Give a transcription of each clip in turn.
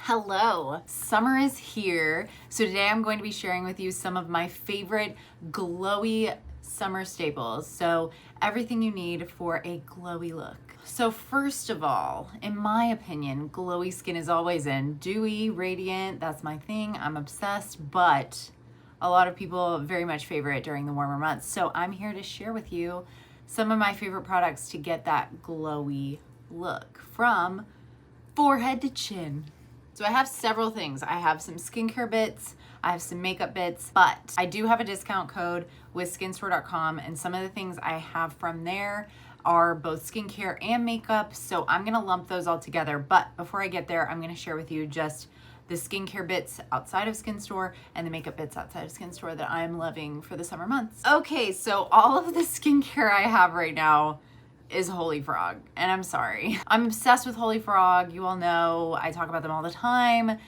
Hello, summer is here. So today I'm going to be sharing with you some of my favorite glowy summer staples. So everything you need for a glowy look. So first of all, in my opinion, glowy skin is always in. Dewy, radiant, that's my thing. I'm obsessed, but a lot of people very much favor it during the warmer months. So I'm here to share with you some of my favorite products to get that glowy look from forehead to chin. So I have several things. I have some skincare bits, I have some makeup bits, but I do have a discount code with skinstore.com, and some of the things I have from there are both skincare and makeup, so I'm gonna lump those all together. But before I get there, I'm gonna share with you just the skincare bits outside of Skinstore and the makeup bits outside of Skinstore that I'm loving for the summer months. Okay, so all of the skincare I have right now is Holy Frog, and I'm sorry. I'm obsessed with Holy Frog. You all know I talk about them all the time,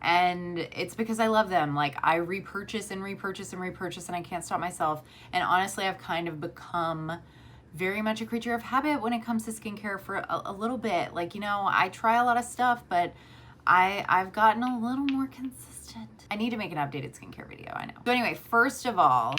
and it's because I love them. Like, I repurchase and repurchase and repurchase, and I can't stop myself. And honestly, I've kind of become very much a creature of habit when it comes to skincare for a little bit. Like, you know, I try a lot of stuff, but I've gotten a little more consistent. I need to make an updated skincare video, I know. So anyway, first of all,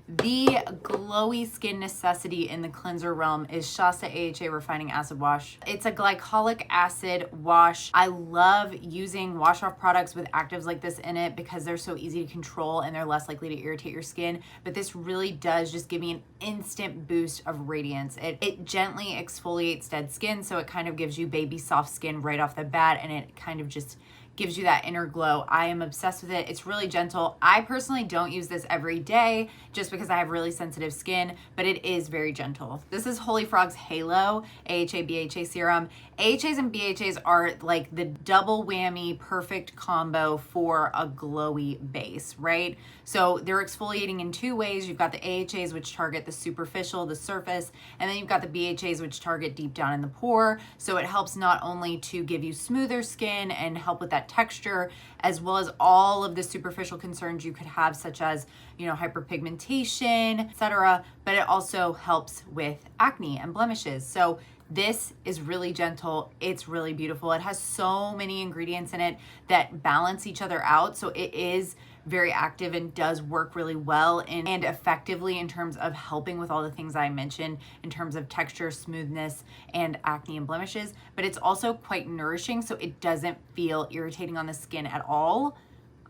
the glowy skin necessity in the cleanser realm is Shasta AHA Refining Acid Wash. It's a glycolic acid wash. I love using wash off products with actives like this in it because they're so easy to control and they're less likely to irritate your skin. But this really does just give me an instant boost of radiance. It gently exfoliates dead skin, so it kind of gives you baby soft skin right off the bat, and it kind of just gives you that inner glow. I am obsessed with it. It's really gentle. I personally don't use this every day just because I have really sensitive skin, but it is very gentle. This is Holy Frog's Halo AHA BHA Serum. AHAs and BHAs are like the double whammy perfect combo for a glowy base, right? So they're exfoliating in two ways. You've got the AHAs, which target the superficial, the surface, and then you've got the BHAs, which target deep down in the pore. So it helps not only to give you smoother skin and help with that texture, as well as all of the superficial concerns you could have, such as, you know, hyperpigmentation, etc., but it also helps with acne and blemishes. So this is really gentle. It's really beautiful. It has so many ingredients in it that balance each other out. So it is very active and does work really well and effectively in terms of helping with all the things I mentioned in terms of texture, smoothness, and acne and blemishes. But it's also quite nourishing, so it doesn't feel irritating on the skin at all.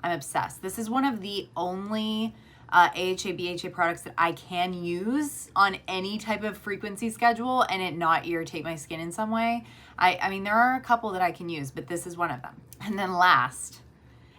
I'm obsessed. This is one of the only AHA BHA products that I can use on any type of frequency schedule and it not irritate my skin in some way. I mean, there are a couple that I can use, but this is one of them. And then last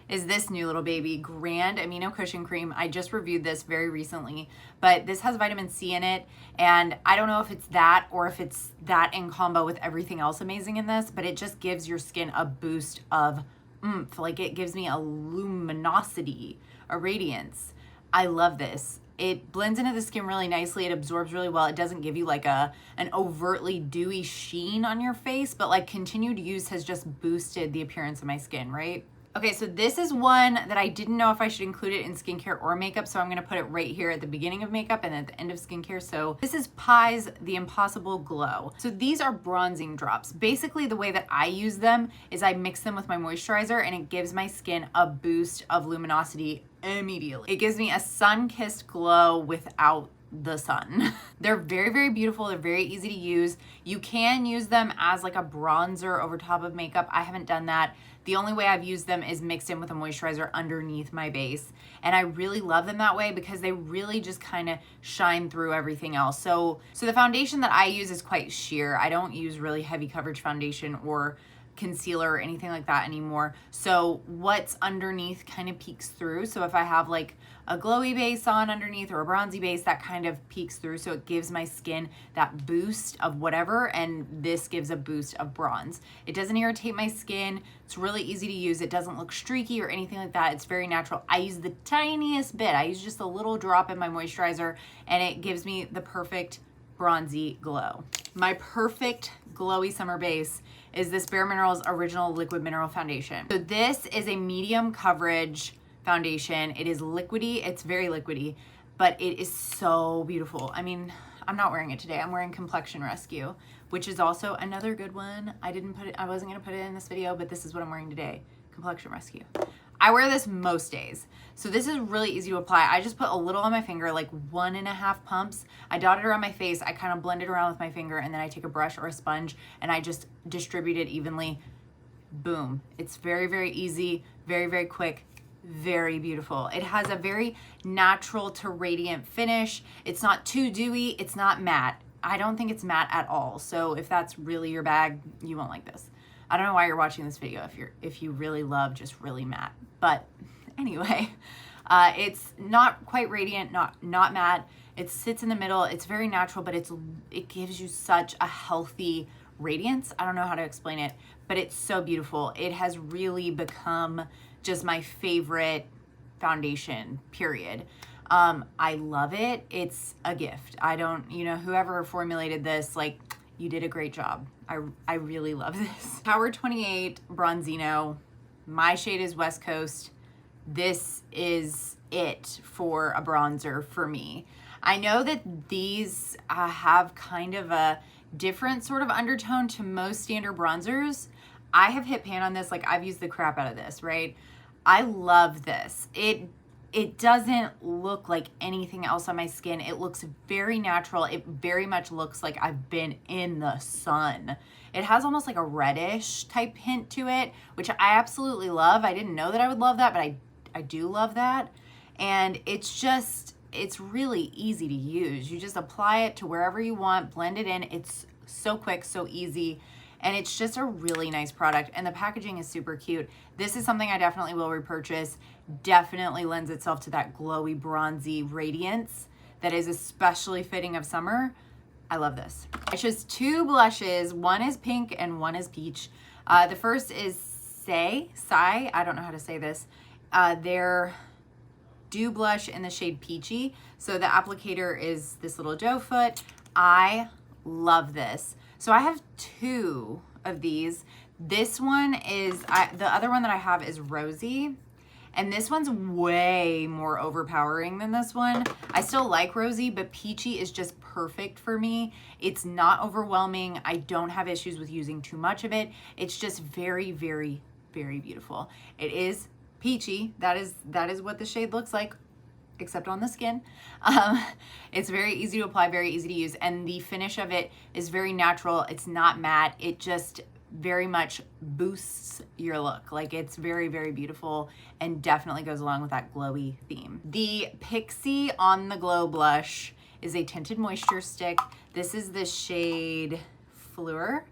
is this new little baby, Grand Amino Cushion Cream. I just reviewed this very recently, but this has vitamin C in it, and I don't know if it's that or if it's that in combo with everything else amazing in this, but it just gives your skin a boost of oomph. Like, it gives me a luminosity, a radiance. I love this. It blends into the skin really nicely. It absorbs really well. It doesn't give you like an overtly dewy sheen on your face, but like continued use has just boosted the appearance of my skin, right? Okay, so this is one that I didn't know if I should include it in skincare or makeup, so I'm gonna put it right here at the beginning of makeup and at the end of skincare. So this is Pie's The Impossible Glow. So these are bronzing drops. Basically, the way that I use them is I mix them with my moisturizer and it gives my skin a boost of luminosity immediately. It gives me a sun-kissed glow without the sun. They're very, very beautiful. They're very easy to use. You can use them as like a bronzer over top of makeup. I haven't done that. The only way I've used them is mixed in with a moisturizer underneath my base. And I really love them that way because they really just kind of shine through everything else. So the foundation that I use is quite sheer. I don't use really heavy coverage foundation or concealer or anything like that anymore. So what's underneath kind of peeks through. So if I have like a glowy base on underneath or a bronzy base, that kind of peeks through. So it gives my skin that boost of whatever, and this gives a boost of bronze. It doesn't irritate my skin. It's really easy to use. It doesn't look streaky or anything like that. It's very natural. I use the tiniest bit. I use just a little drop in my moisturizer and it gives me the perfect bronzy glow. My perfect glowy summer base is this Bare Minerals Original Liquid Mineral Foundation. So this is a medium coverage foundation. It is liquidy. It's very liquidy, but it is so beautiful. I mean, I'm not wearing it today. I'm wearing Complexion Rescue, which is also another good one. I wasn't gonna put it in this video, but this is what I'm wearing today. complexion rescue. I wear this most days. So this is really easy to apply. I just put a little on my finger, like 1.5 pumps. I dot it around my face. I kind of blend it around with my finger, and then I take a brush or a sponge and I just distribute it evenly. Boom. It's very, very easy, very, very quick, very beautiful. It has a very natural to radiant finish. It's not too dewy. It's not matte. I don't think it's matte at all. So if that's really your bag, you won't like this. I don't know why you're watching this video if you really love just really matte. But anyway, it's not quite radiant, not matte. It sits in the middle. It's very natural, but it gives you such a healthy radiance. I don't know how to explain it, but it's so beautiful. It has really become just my favorite foundation, period. I love it. It's a gift. I don't, whoever formulated this, like, you did a great job. I really love this. Power 28 Bronzino. My shade is West Coast. This is it for a bronzer for me. I know that these have kind of a different sort of undertone to most standard bronzers. I have hit pan on this. Like, I've used the crap out of this, right? I love this. It doesn't look like anything else on my skin. It looks very natural. It very much looks like I've been in the sun. It has almost like a reddish type hint to it, which I absolutely love. I didn't know that I would love that, but I do love that. And it's really easy to use. You just apply it to wherever you want, blend it in. It's so quick, so easy. And it's just a really nice product, and the packaging is super cute. This is something I definitely will repurchase. Definitely lends itself to that glowy, bronzy radiance that is especially fitting of summer. I love this. I chose 2 blushes. One is pink and one is peach. The first is Sai. I don't know how to say this. Their Dew Blush in the shade Peachy. So the applicator is this little doe foot. I love this. So I have 2 of these. This one is, the other one that I have is Rosy. And this one's way more overpowering than this one. I still like Rosy, but Peachy is just perfect for me. It's not overwhelming. I don't have issues with using too much of it. It's just very, very, very beautiful. It is peachy. That is what the shade looks like, except on the skin. It's very easy to apply, very easy to use, and the finish of it is very natural. It's not matte. It just very much boosts your look. Like, it's very, very beautiful and definitely goes along with that glowy theme. The Pixi On The Glow blush is a tinted moisture stick. This is the shade Fleur.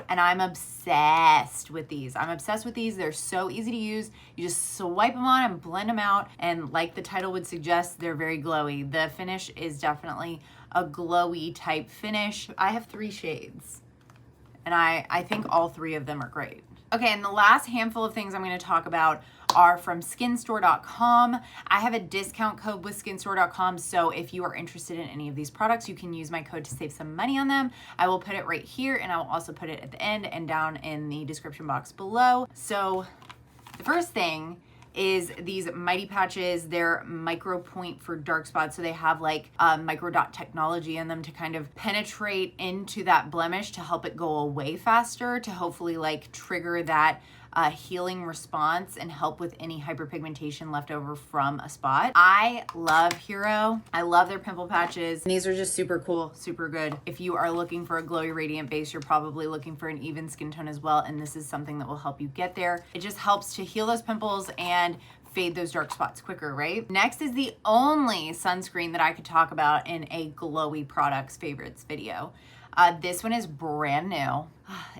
And I'm obsessed with these. They're so easy to use. You just swipe them on and blend them out. And like the title would suggest, they're very glowy. The finish is definitely a glowy type finish. I have 3 shades. And I think all 3 of them are great. Okay, and the last handful of things I'm going to talk about are from skinstore.com. I have a discount code with skinstore.com, so if you are interested in any of these products, you can use my code to save some money on them. I will put it right here, and I will also put it at the end and down in the description box below. So the first thing is these Mighty Patches. They're micro point for dark spots, so they have like micro dot technology in them to kind of penetrate into that blemish to help it go away faster, to hopefully like trigger that healing response and help with any hyperpigmentation left over from a spot. I love Hero. I love their pimple patches. These are just super cool, super good. If you are looking for a glowy radiant base, you're probably looking for an even skin tone as well, and this is something that will help you get there. It just helps to heal those pimples and fade those dark spots quicker, right? Next is the only sunscreen that I could talk about in a glowy products favorites video. This one is brand new.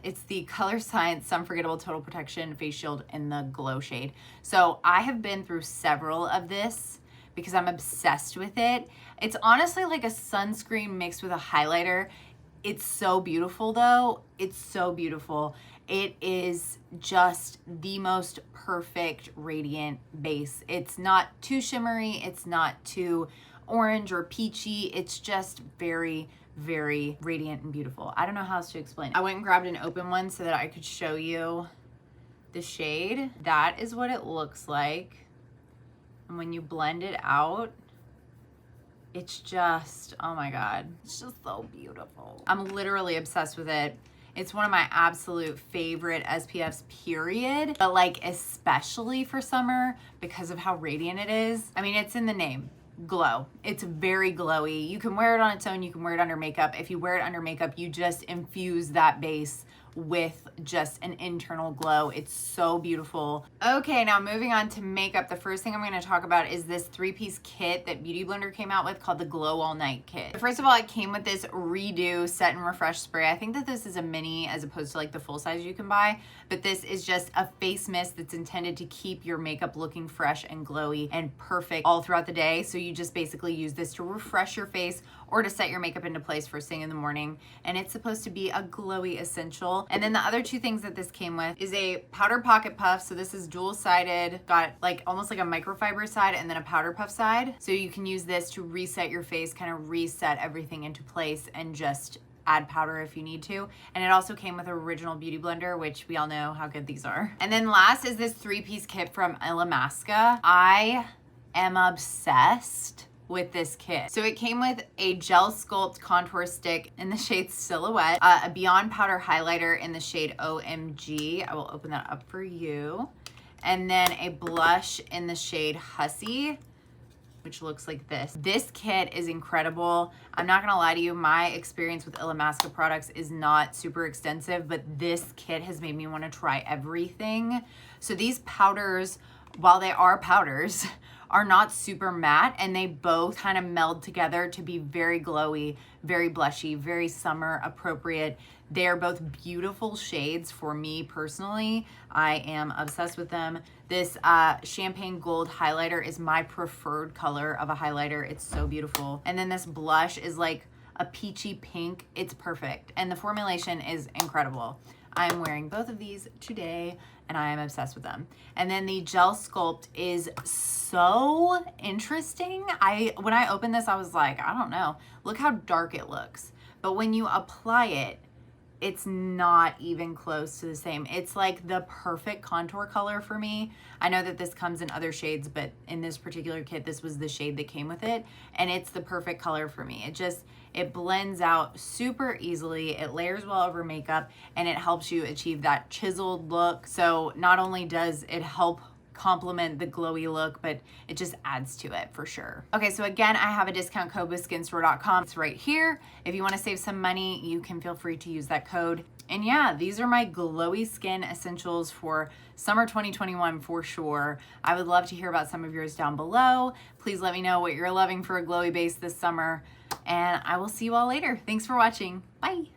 It's the Colorescience Unforgettable Total Protection Face Shield in the Glow shade. So I have been through several of this because I'm obsessed with it. It's honestly like a sunscreen mixed with a highlighter. It's so beautiful though. It's so beautiful. It is just the most perfect radiant base. It's not too shimmery. It's not too orange or peachy. It's just very, very radiant and beautiful. I don't know how else to explain it. I went and grabbed an open one so that I could show you the shade. That is what it looks like. And when you blend it out, it's just, oh my God, it's just so beautiful. I'm literally obsessed with it. It's one of my absolute favorite SPFs, period. But like especially for summer because of how radiant it is. I mean, it's in the name. Glow. It's very glowy. You can wear it on its own, you can wear it under makeup. If you wear it under makeup, you just infuse that base with just an internal glow. It's so beautiful. Okay, now moving on to makeup. The first thing I'm going to talk about is this 3-piece kit that Beauty Blender came out with called the Glow All Night Kit. First of all, it came with this Redo Set and Refresh spray. I think that this is a mini as opposed to like the full size you can buy, but this is just a face mist that's intended to keep your makeup looking fresh and glowy and perfect all throughout the day. So you just basically use this to refresh your face or to set your makeup into place first thing in the morning. And it's supposed to be a glowy essential. And then the other two things that this came with is a powder pocket puff. So this is dual-sided, got like almost like a microfiber side and then a powder puff side. So you can use this to reset your face, kind of reset everything into place and just add powder if you need to. And it also came with an original Beauty Blender, which we all know how good these are. And then last is this 3-piece kit from Illamasqua. I am obsessed with this kit. So it came with a Gel Sculpt contour stick in the shade Silhouette, a Beyond Powder highlighter in the shade OMG. I will open that up for you. And then a blush in the shade Hussy, which looks like this. This kit is incredible. I'm not gonna lie to you, my experience with Illamasqua products is not super extensive, but this kit has made me wanna try everything. So these powders, while they are powders, are not super matte, and they both kind of meld together to be very glowy, very blushy, very summer appropriate. They are both beautiful shades for me personally. I am obsessed with them. This champagne gold highlighter is my preferred color of a highlighter. It's so beautiful. And then this blush is like a peachy pink. It's perfect. And the formulation is incredible. I'm wearing both of these today and I am obsessed with them. And then the Gel Sculpt is so interesting. When I opened this, I was like, I don't know. Look how dark it looks. But when you apply it, it's not even close to the same. It's like the perfect contour color for me. I know that this comes in other shades, but in this particular kit, this was the shade that came with it. And it's the perfect color for me. It blends out super easily. It layers well over makeup and it helps you achieve that chiseled look. So not only does it help complement the glowy look, but it just adds to it for sure. Okay, so again, I have a discount code with skinstore.com. It's right here. If you want to save some money, you can feel free to use that code. And yeah, these are my glowy skin essentials for summer 2021 for sure. I would love to hear about some of yours down below. Please let me know what you're loving for a glowy base this summer, and I will see you all later. Thanks for watching. Bye.